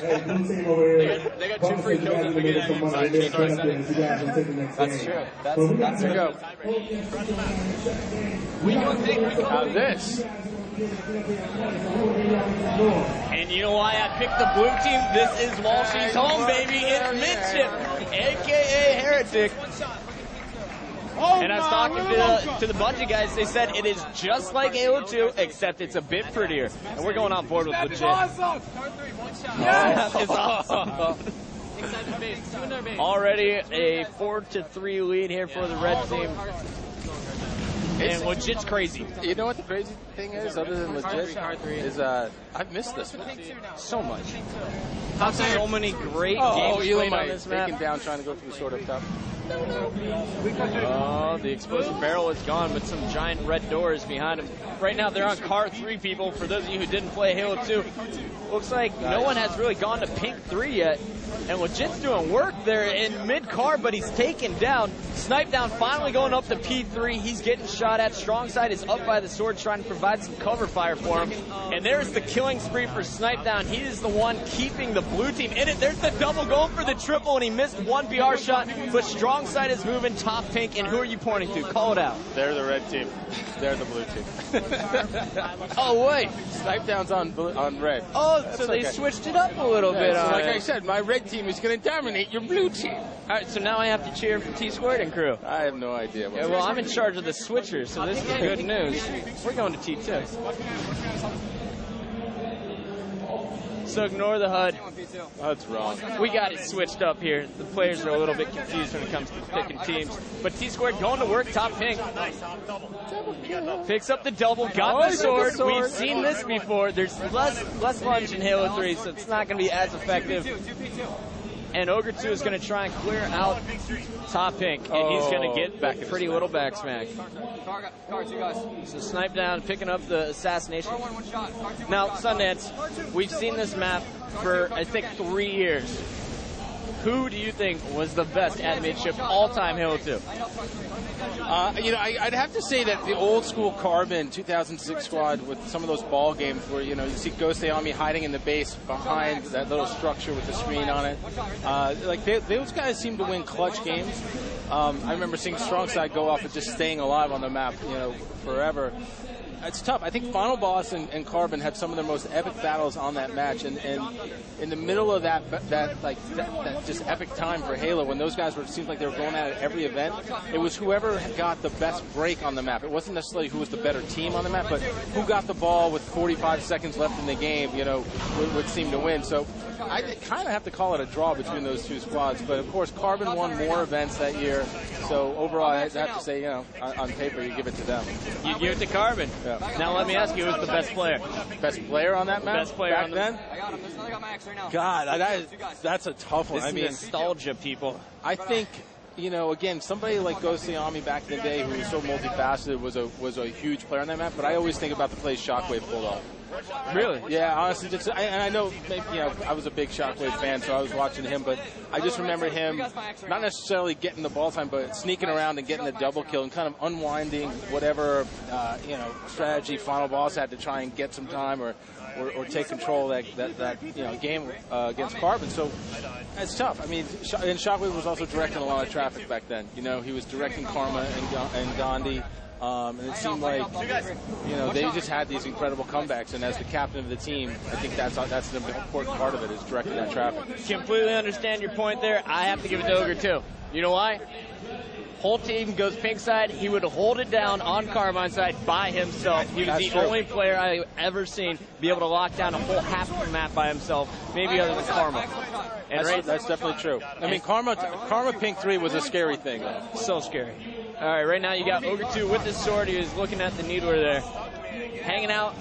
They got 2 free kills at the beginning. That's true. That's a go. Now this. And you know why I picked the blue team? This is Walshy's home, baby. It's Midship, a.k.a. Heretic. And I was talking to the Bungie guys. They said it is just like Halo 2, except it's a bit prettier. And we're going on board with legit. Awesome. It's awesome. Already a 4-3 lead here for the red team. And legit's crazy. You know what the crazy thing is, other than legit, is I've missed this one so much. So many great games played on this map. Taking down, trying to go through sort of tough. Oh, the explosive barrel is gone, but some giant red doors behind him. Right now, they're on car 3, people. For those of you who didn't play Halo 2, looks like no one has really gone to pink 3 yet. And Legit's doing work there in mid-car, but he's taken down. Snipe down, finally going up to P3. He's getting shot at. Strong Side is up by the sword, trying to provide some cover fire for him. And there's the killing spree for Snipe down. He is the one keeping the blue team in it. There's the double going for the triple, and he missed one BR shot. But Strong Side is moving top pink. And who are you pointing to? Call it out. They're the red team. They're the blue team. Oh, wait. Snipe down's on red. Oh, that's so they switched it up a little bit. So like I said, my red team is going to dominate your blue team. All right, so now I have to cheer for T-Squared and crew. I have no idea. Yeah, well, I'm in charge of the switchers, so this is good news. We're going to T2. So ignore the HUD. That's wrong. We got it switched up here. The players are a little bit confused when it comes to picking teams. But T-Squared going to work top pink. Picks up the double, got the sword. We've seen this before. There's less lunge in Halo 3, so it's not going to be as effective. And Ogre 2 is going to try and clear out top pink, and he's going to get back a pretty little back smack. So Snipe down, picking up the assassination. Now, Sundance, we've seen this map for, I think, 3 years. Who do you think was the best at midship all-time Halo 2? You know, I'd have to say that the old school Carbon 2006 squad with some of those ball games where, you know, you see Ghost Army hiding in the base behind that little structure with the screen on it. Like, those guys seem to win clutch games. I remember seeing Strong Side go off and just staying alive on the map, you know, forever. It's tough. I think Final Boss and Carbon had some of their most epic battles on that match, and in the middle of that just epic time for Halo, when those guys it seemed like they were going at it every event, it was whoever got the best break on the map. It wasn't necessarily who was the better team on the map, but who got the ball with 45 seconds left in the game, you know, would seem to win. So I kind of have to call it a draw between those two squads. But of course, Carbon won more events that year, so overall I have to say, you know, on paper you give it to them. You give it to Carbon. Yeah. Now let me ask you, who's the best player? Best player on that map? Best player back on the then? I got him. I got my X right now. God, that's a tough one. This is nostalgia, people. I think, you know, again, somebody like Ghost Army back in the day who was so multifaceted was a huge player on that map, but I always think about the plays Shockwave pulled off. Really? Yeah, honestly, and I know, maybe, you know, I was a big Shockwave fan, so I was watching him, but I just remember him not necessarily getting the ball time, but sneaking around and getting the double kill and kind of unwinding whatever, you know, strategy Final Boss had to try and get some time or take control of that you know, game against Carbon. So it's tough. I mean, and Shockwave was also directing a lot of traffic back then. You know, he was directing Karma and Gandhi. And it seemed like, you know, they just had these incredible comebacks, and as the captain of the team, I think that's an important part of it, is directing that traffic. Completely understand your point there. I have to give it to Ogre too. You know why? Whole team goes pink side. He would hold it down on Carbine side by himself. He was the only player I've ever seen be able to lock down a whole half of the map by himself, maybe other than Karma. And that's definitely true. I mean, Karma pink 3 was a scary thing, though. So scary. All right, right now you got Ogre 2 with his sword. He was looking at the needler there. Hanging out,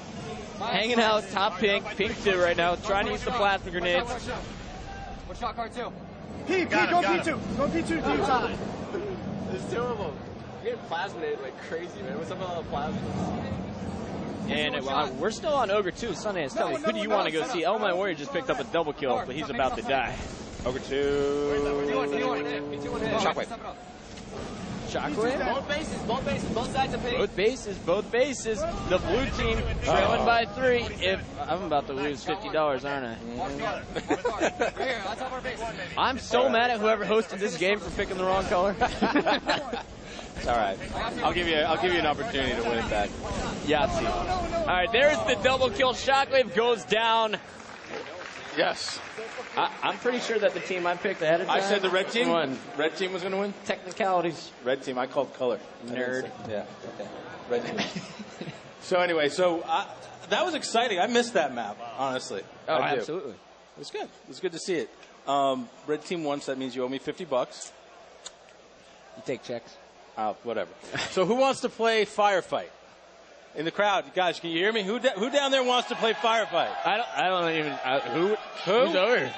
top pink 2 right now, trying to use the plasma grenades. What shot card 2? Go P2. Go P2 deep side. It's terrible. You're getting plasminated like crazy, man. What's up with all the plasmas? And we're still on Ogre 2. Sundance, tell me, who do you want to go see? Oh, my warrior just picked up a double kill, but he's about to die. Ogre 2. Shockwave. Shockwave. Both sides of pink. Both bases. The blue team trailing by 3. If I'm about to lose $50, aren't I? Right here, on top of our base. I'm so mad at whoever hosted this game for picking the wrong color. It's all right. I'll give you an opportunity to win it back. Yahtzee. All right, there's the double kill. Shockwave goes down. Yes. I'm pretty sure that the team I picked ahead of time. I said the red team. Won. Red team was going to win. Technicalities. Red team. I called color. Nerd. Yeah. Okay. Red team. So anyway, that was exciting. I missed that map, honestly. Oh, I do. absolutely. It was good. It was good to see it. Red team won, so that means you owe me $50. You take checks. Whatever. So who wants to play firefight? In the crowd, guys, can you hear me? Who down there wants to play firefight? I don't even. Who's over here?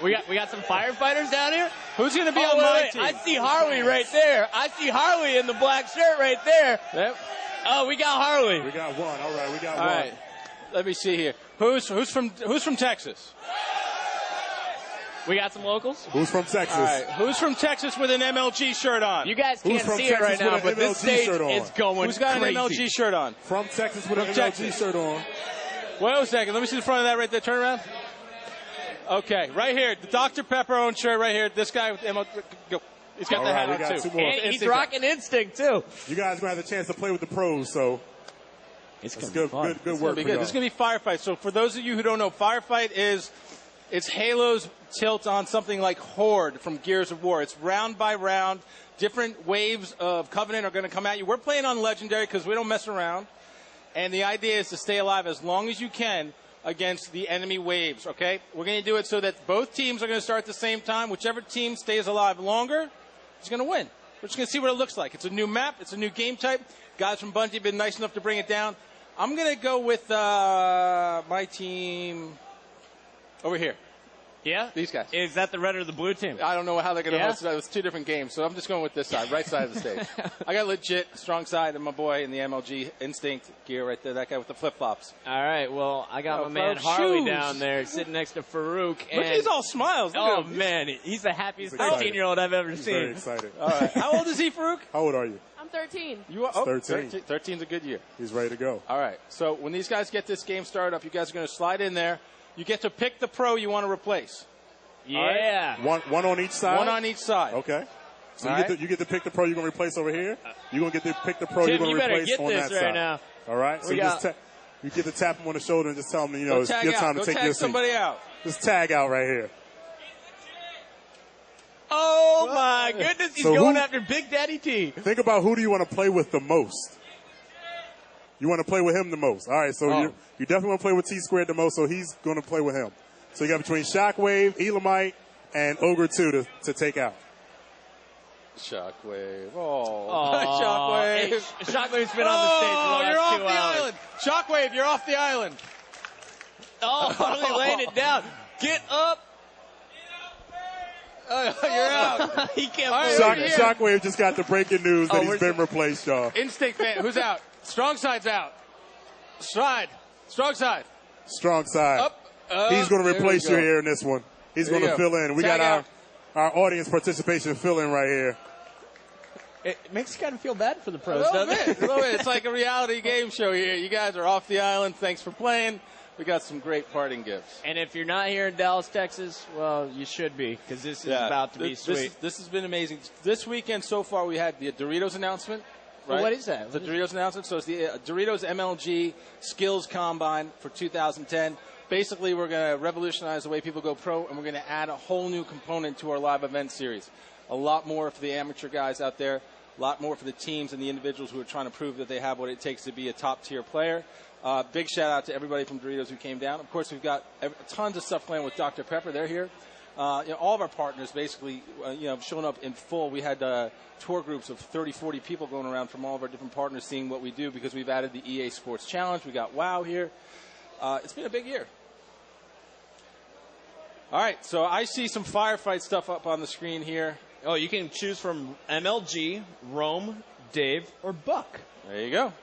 We got some firefighters down here. Who's going to be on my team? I see Harley right there. I see Harley in the black shirt right there. Yep. Oh, we got Harley. We got one. All right, we got All one. right. Let me see here. Who's from Texas? We got some locals. Who's from Texas? All right. Who's from Texas with an MLG shirt on? You guys can't from see it right Texas now, with but an this MLG stage shirt on? is going Who's got crazy. an MLG shirt on? From Texas with an MLG Texas. shirt on. Wait a second. Let me see the front of that right there. Turn around. Okay, right here. The Dr. Pepper owned shirt right here. This guy with MLG. Go. He's got All the right, we hat got on, two too. more. And he's rocking Instinct, too. You guys are going to have the chance to play with the pros, so It's it's gonna good be fun. work It's for gonna be good. y'all. This is going to be Firefight. So for those of you who don't know, Firefight it's Halo's tilt on something like Horde from Gears of War. It's round by round. Different waves of Covenant are going to come at you. We're playing on Legendary because we don't mess around. And the idea is to stay alive as long as you can against the enemy waves, okay? We're going to do it so that both teams are going to start at the same time. Whichever team stays alive longer is going to win. We're just going to see what it looks like. It's a new map. It's a new game type. Guys from Bungie have been nice enough to bring it down. I'm going to go with my team over here. Yeah? These guys. Is that the red or the blue team? I don't know how they're going to Yeah? host it. It's two different games, so I'm just going with this side, right side of the stage. I got legit strong side and my boy in the MLG Instinct gear right there, that guy with the flip-flops. All right, well, I got Oh, my man folks, Harley shoes. down there sitting next to Farouk. And Look, he's all smiles. Look oh, at him. man, he's the happiest He's excited. 13-year-old I've ever He's seen. very excited. All right. How old is he, Farouk? How old are you? I'm 13. You are 13. 13's a good year. He's ready to go. All right. So when these guys get this game started up, you guys are going to slide in there. You get to pick the pro you want to replace. Yeah. One on each side? One on each side. Okay. So All you get to pick the pro you're going to replace over here. You're going to get to pick the pro you're Tim, going you to better replace get on this that right side. now. All right. So We you got- you get to tap him on the shoulder and just tell him, Go it's tag your out. time Go to take tag your seat. somebody out. Just tag out right here. Oh, my goodness. He's So going who- after Big Daddy T. Think about who do you want to play with the most. You want to play with him the most. All right, so you definitely want to play with T-Squared the most, so he's going to play with him. So you got between Shockwave, Elamite, and Ogre 2 to take out. Shockwave. Oh, Aw. Shockwave. Hey, Shockwave's been on the stage for the last you're off 2 the hours. island. Shockwave, you're off the island. Oh, finally laying it down. Get up. You're out. He can't All right, believe over it. here. Shockwave just got the breaking news that he's where's been the- replaced, y'all. Instinct fan. Who's out? Strong side's out. Strong side. Strong side. Up. He's going to There we replace you go. here in this one. He's There going you to go. fill in. We Tag got out. our audience participation fill in right here. It makes you kind of feel bad for the A pros, little doesn't bit. it? A little bit. It's like a reality game show here. You guys are off the island. Thanks for playing. We got some great parting gifts. And if you're not here in Dallas, Texas, well, you should be, because this is about to be sweet. This has been amazing. This weekend so far, we had the Doritos announcement. Well, Right? what is that? The Doritos announcement. So it's the Doritos MLG Skills Combine for 2010. Basically, we're going to revolutionize the way people go pro, and we're going to add a whole new component to our live event series. A lot more for the amateur guys out there, a lot more for the teams and the individuals who are trying to prove that they have what it takes to be a top-tier player. Big shout-out to everybody from Doritos who came down. Of course, we've got tons of stuff playing with Dr. Pepper. They're here. All of our partners basically, have shown up in full. We had tour groups of 30, 40 people going around from all of our different partners seeing what we do because we've added the EA Sports Challenge. We got WoW here. It's been a big year. All right, so I see some firefight stuff up on the screen here. Oh, you can choose from MLG, Rome, Dave, or Buck. There you go.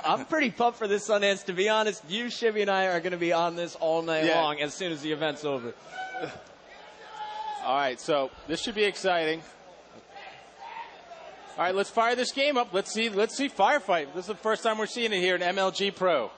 I'm pretty pumped for this Sundance. To be honest, you, Shivy, and I are going to be on this all night Yeah. long as soon as the event's over. All right, so this should be exciting. All right, let's fire this game up. Let's see Firefight. This is the first time we're seeing it here in MLG Pro.